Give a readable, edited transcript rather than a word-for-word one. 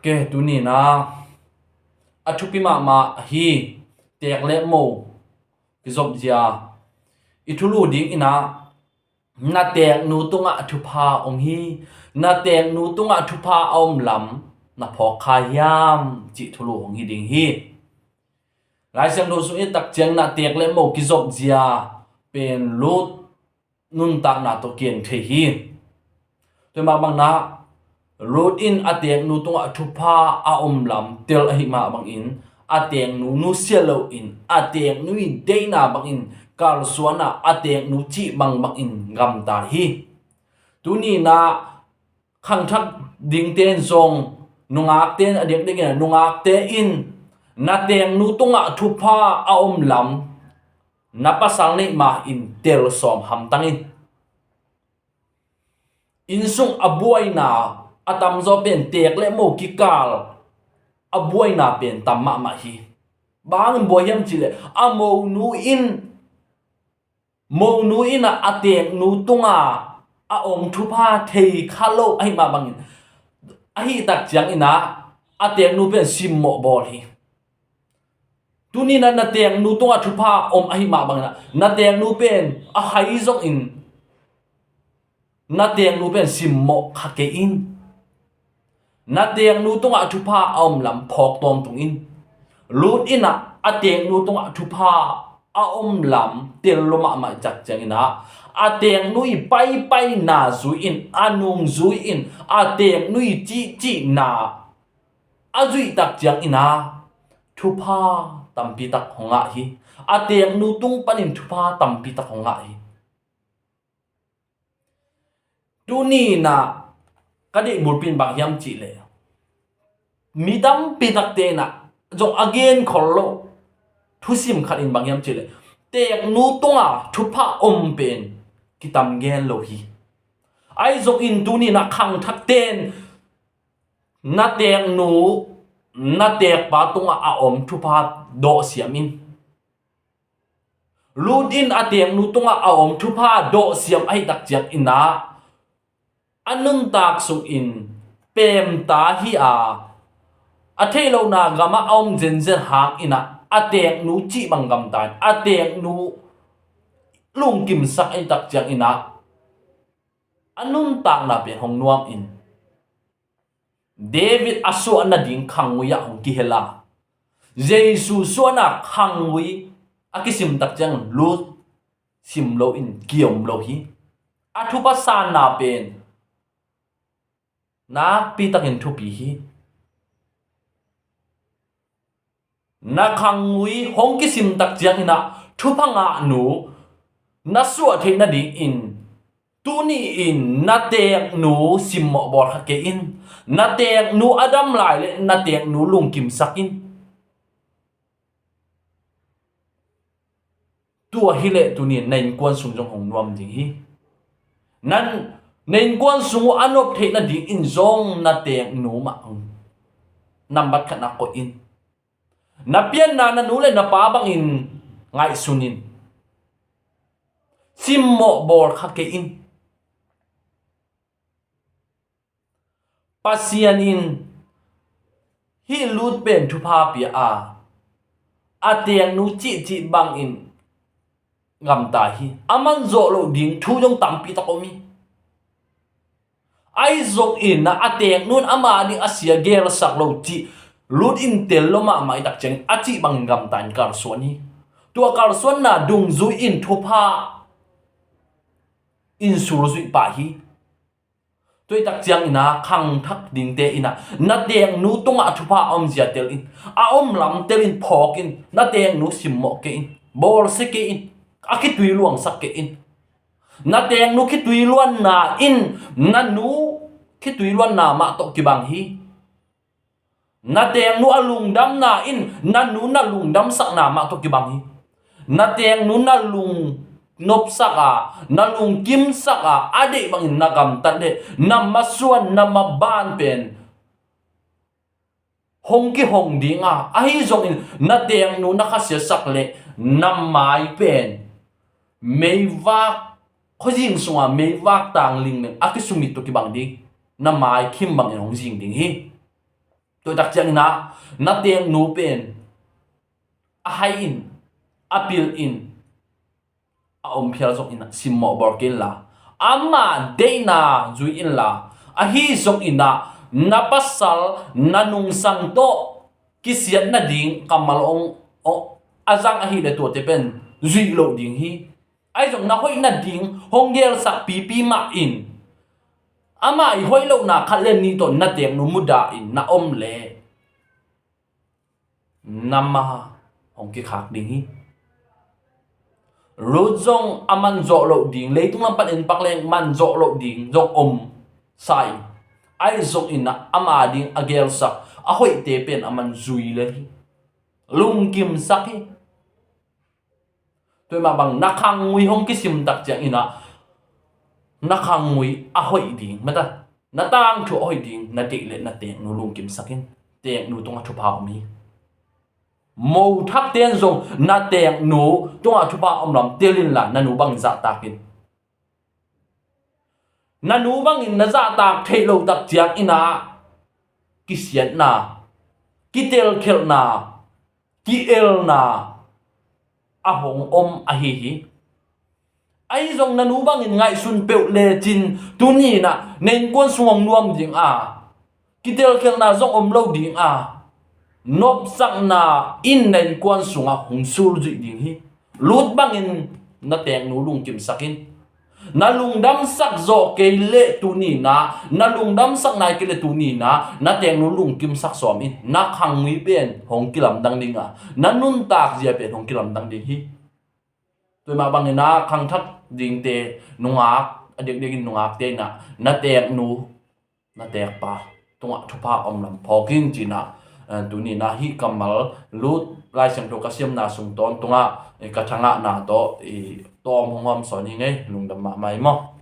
ke tu ni na athupi ma hi tek le mo ki zop zia ithulu ding ina na tek nu tunga athupa ong hi na tek nu tunga athupa om lam na phok kha yam chi thulu ong hi ding hi lai sang do su e tak chang na tek le mo ki zop zia pen lut nun ta na to kien the hi to ma bang na road in atek nu tunga athupa a om lam tel hi ma bang in atek nu selo in atek nu i deina bang in kal suana atek nu chi bang in ngam ta hi tuni na khang thak ding ten zong nungak ten adek ding nungak te in na tek nu tunga thupa a om lam na pasang nei ma in tel som ham tangin insung abuai na atam zo pen tek le mo ki kal abuai na pen tamma ma hi bang boyam chile amo nu in a atek nu tunga a ong thupa thei khalo ai ma bang a hi tak chiang ina atek nu pen sim mo bol hi tuni na tek nu tunga thupa om ai ma bang na tek nu pen a hai zong in na tek nu pen sim mo khake in na tek nu tunga thupa om lam phok tom tung in lut ina atek nu tunga thupa a om lam tel loma ma chak chang ina atek nui pai na zui in anung zui in atek nui chi na azui tak chang ina thupa tampi tak honga hi atek nu tung panin thupa tampi tak honga hi tuni na kadi burpin bang yam chi le midam pitak te na jong again kholo thusim khatin bang yam chi le tek nu tunga thupa om pen kitam gen lo hi ai zong in tuni na khang thak ten na tek nu na tek pa tunga a om thupa do siamin ludin atek nu tunga a om thupa do siam ai tak chiak ina anung tak sung in pem ta hi a thelo na gama om zen hang ina atek nu chi bang gam tan atek nu lung kim sak ai tak chiang ina anung tak na pe hong nuam in David asu na ding khangwi hong ki hela Jesus suana khangwi akisim tak chiang lut sim lo in kiom lo hi athupa san na pen na pi takin thupi hi na khangwi hong ki sim tak chiang ina thupanga nu na suwa the na ding in tuni in na tek nu sim mo bor kha ke in na tek nu adam lai le na tek nu lung kim sakin tua hi le tuni nain kwan sung jong hong nuam ding hi nan nain kwan sung anop the na ding in zong na tek nu ma number khana ko in na pian na nu le na pa bang in ngai sunin sim mo bor kha ke in pasian in hi lut pen thupa pi atek nu chi bang in ngam ta hi aman zo lo ding thu jong tampi ta ko mi ai zong in na atek nun ama ding asia gel sak lo chi lut in tel lo ma mai tak cheng achi bang ngam tan kar suani tua kar suan na dung zui in thupa in sur zui pa hi tôi tak chiang ina khang thak ding te ina na teng nu tonga thupa om zia tel in a om lam tel in phok in na teng nu sim mo ke in bol se ke in a ki tui luang sak ke in na teng nu ki tui luan na in na nu ki tui luan na ma to ki bang hi na teng nu alung dam na in na nu na lung dam sak na ma to ki bang hi na teng nu na lung nop saka na lung kim saka ade bang nagam tande na masuan na maban pen hong ki hong dinga ahi zong in na teng nu na khasia sakle na mai pen meiwa khojing sunga meiwa tang ling ne akisumi to ki bang ding na mai kim bang hong jing ding hi tôi đặc chẳng na tiếng nu pen a hay in a pil in a phial zong in simmo borkin la ama deina zui in la a hi zong ina na pasal nanung sang to kisian na ding kamal ong azang a hi le to te pen zui lo ding hi ai zong na hoi na ding honggel sak pi ma in ama i hoi lo na khalen ni to na teng nu muda in na om le nama hong ki khak ding hi ru zong aman zo lo ding le tung lam pan in pak leng man zo lo ding zong sai ai zong in na ama ding agel sak a hoi te pen aman zui le hi lung kim sak hi tôi mà bằng nắc khang ngui hong cái sim đặc chẳng ina nắc khang ngui a hoi ding mà ta na tang chu hoi ding na ti le na te nu lung kim sakin te nu tung a chu pa mi mâu thắc tiên dùng na te nu tung a chu pa om lam te lin la na nu bang za ta kin na nu bang in na za ta thei lo tak chiang ina ki sian na ki tel khel na ki el na a hong a hi ai zong na nu bang in ngai sun peu le chin tu ni na nen kon suang nuam ding a kitel khel na zong lo ding a nop sang na in nen kon sunga hong sul ji ding hi lut bang in na teng nu lung kim sakin na lung dam sak zo ke le tu ni na lung dam sak nai ke le tu ni na teng nu lung kim sak som in na khang mi pen hong kilam dang ding a na nun tak zia pen hong kilam dang ding hi tôi mà bằng na khang thắt ding te nungak adik ding nungak te na tek nu na tek pa tunga thupa om lam phokin china tu ni na hi kamal lut lai sem to kasiam na sung ton tunga ka thanga na to tom hom son hi ngai lungdam ma mai mo